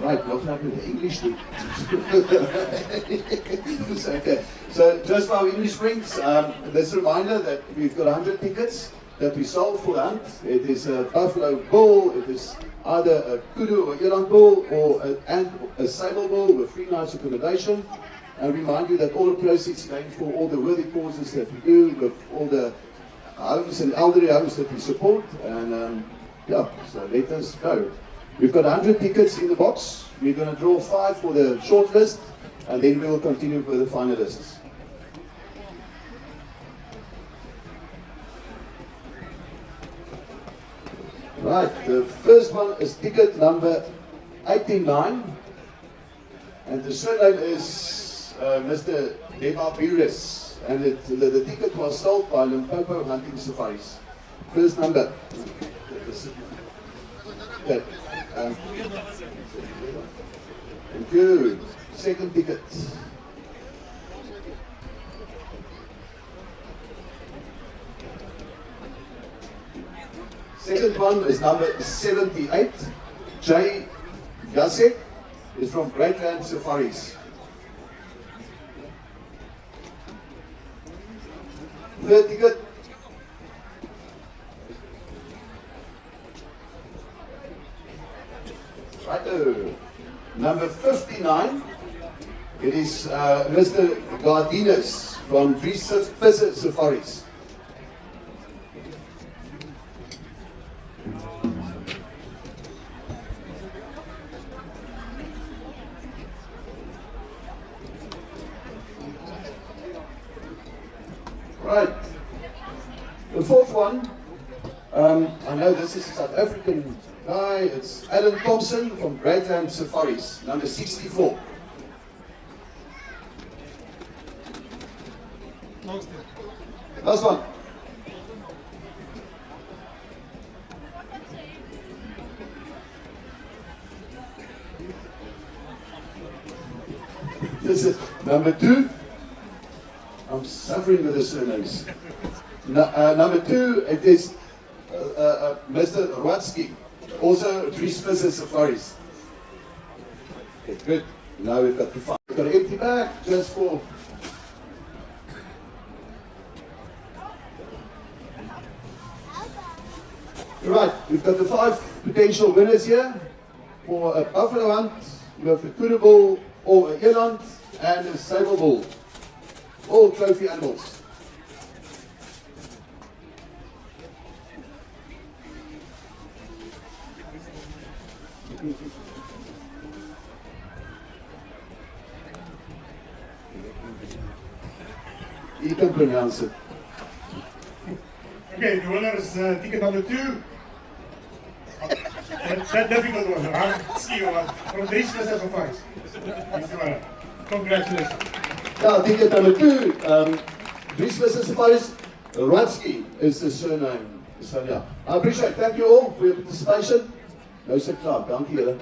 Right, not happy with the English too. Okay. So just for our English friends, there's a reminder that we've got 100 tickets that we sold for the hunt. It is a buffalo bull, it is either a kudu or eland bull, or a sable bull with 3 nights accommodation. And remind you that all the proceeds going for all the worthy causes that we do, with all the homes and elderly homes that we support. And yeah, so let us go. We've got 100 tickets in the box. We're going to draw 5 for the short list, and then we will continue with the finalists. Right, the first one is ticket number 89, and the surname is Mr. Debabiris, and the ticket was sold by Limpopo Hunting Safaris. First number. Okay. Thank you. Second ticket. Second one is number 78. Jay Jasek is from Greatland Safaris. Third ticket. Righto. Number 59. It is Mr. Gardinas from Dries Visser Safaris. Right. The fourth one, I know this is a South African guy. It's Alan Thompson from Greatland Safaris, number 64. Last one. This is number 2. I'm suffering with the surnames. Number 2, it is Mr. Rwatsky, also Dries Visser Safaris. Okay, good. Now we've got the 5. We've got an empty bag just for. Right, we've got the 5 potential winners here for a buffalo hunt with a kudu bull or a eland and a sable bull. All trophy animals. You can pronounce it. Okay, the winner is ticket number 2. That difficult one, huh? See you from Dries Visser Safaris. He's the winner. Congratulations. Now, ticket number 2, Dries Visser Safaris, Rwatsky is the surname. So yeah, I appreciate it. Thank you all for your participation. Nou se klaar, dankie julle.